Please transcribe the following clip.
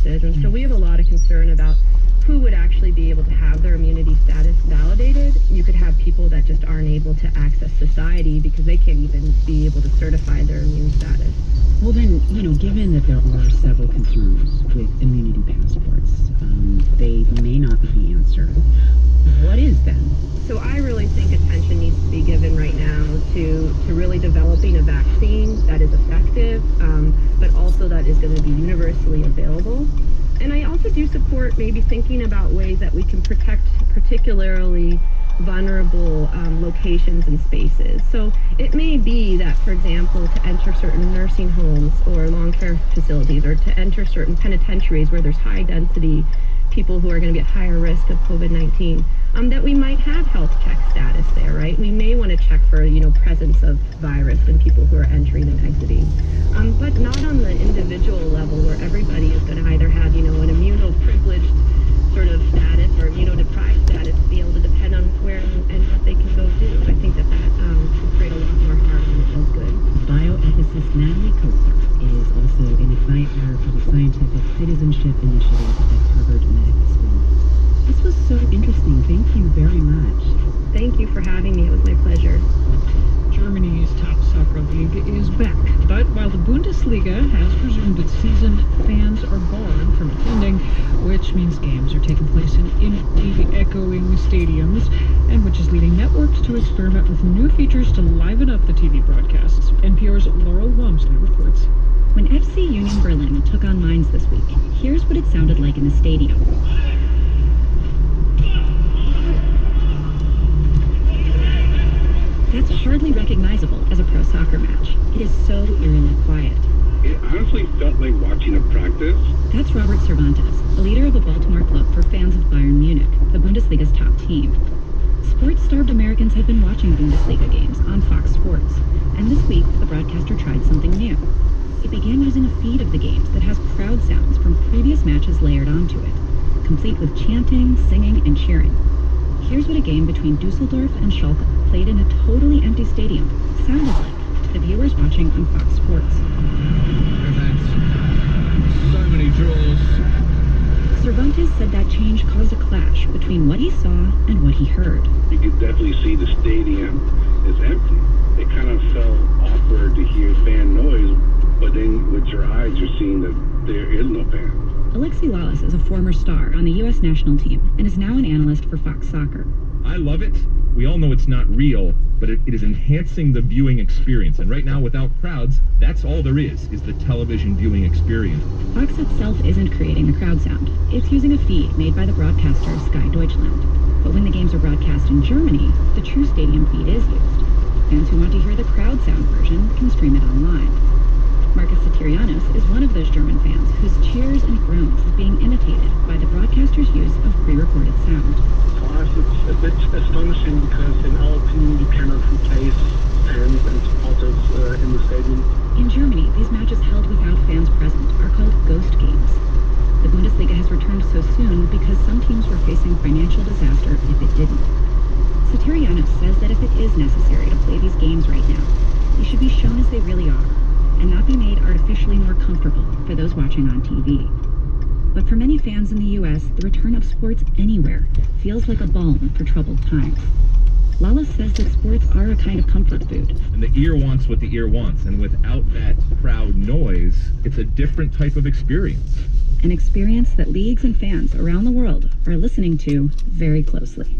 spaces. And so we have a lot of concern about who would actually be able to have their immunity status validated. You could have people that just aren't able to access society because they can't even be able to certify their immune status. Well then, given that there are several concerns with immunity passports, they may not be the answer. What is then? So I really think attention needs to be given right now to really developing a vaccine that is effective, but also that is going to be universally available. And I also do support maybe thinking about ways that we can protect particularly vulnerable locations and spaces. So it may be that, for example, to enter certain nursing homes or long care facilities, or to enter certain penitentiaries where there's high density people who are going to be at higher risk of COVID-19, that we might have health check status there, right? We may want to check for, presence of virus in people who are entering and exiting, but not on the individual level where everybody is going to either have, an immunoprivileged sort of status or immunodeprived status to be able to depend on where and what they can go do. I think that could create a lot more harm than it does good. Bioethicist Natalie Koestler is also an advisor for the Scientific Citizenship Initiative at Harvard Medical School. This was so interesting. Thank you very much. Thank you for having me. It was my pleasure. Germany's top soccer league is back, but while the Bundesliga has resumed its season, fans are barred from attending, which means games are taking place in empty, echoing stadiums, and which is leading networks to experiment with new features to liven up the TV broadcasts. NPR's Laurel Walmsley reports. When FC Union Berlin took on Mainz this week, here's what it sounded like in the stadium. That's hardly recognizable as a pro soccer match. It is so eerily quiet. It honestly felt like watching a practice. That's Robert Cervantes, the leader of a Baltimore club for fans of Bayern Munich, the Bundesliga's top team. Sports-starved Americans have been watching Bundesliga games on Fox Sports, and this week the broadcaster tried something new. It began using a feed of the games that has crowd sounds from previous matches layered onto it, complete with chanting, singing, and cheering. Here's what a game between Dusseldorf and Schalke, played in a totally empty stadium, sounded like to the viewers watching on Fox Sports. So many draws. Cervantes said that change caused a clash between what he saw and what he heard. You could definitely see the stadium is empty. It kind of felt awkward to hear fan noise, but then with your eyes you're seeing that there is no fan. Alexi Lalas is a former star on the U.S. national team and is now an analyst for Fox Soccer. I love it. We all know it's not real, but it is enhancing the viewing experience. And right now, without crowds, that's all there is the television viewing experience. Fox itself isn't creating the crowd sound. It's using a feed made by the broadcaster Sky Deutschland. But when the games are broadcast in Germany, the true stadium feed is used. Fans who want to hear the crowd sound version can stream it online. Marcus Satirianos is one of those German fans whose cheers and groans is being imitated by the broadcaster's use of pre-recorded sound. For us, it's a bit astonishing because, in our opinion, you cannot replace fans and supporters in the stadium. In Germany, these matches held without fans present are called ghost games. The Bundesliga has returned so soon because some teams were facing financial disaster if it didn't. Satirianos says that if it is necessary to play these games right now, they should be shown as they really are, and not be made artificially more comfortable for those watching on TV. But for many fans in the U.S., the return of sports anywhere feels like a balm for troubled times. Lala says that sports are a kind of comfort food. And the ear wants what the ear wants, and without that crowd noise, it's a different type of experience. An experience that leagues and fans around the world are listening to very closely.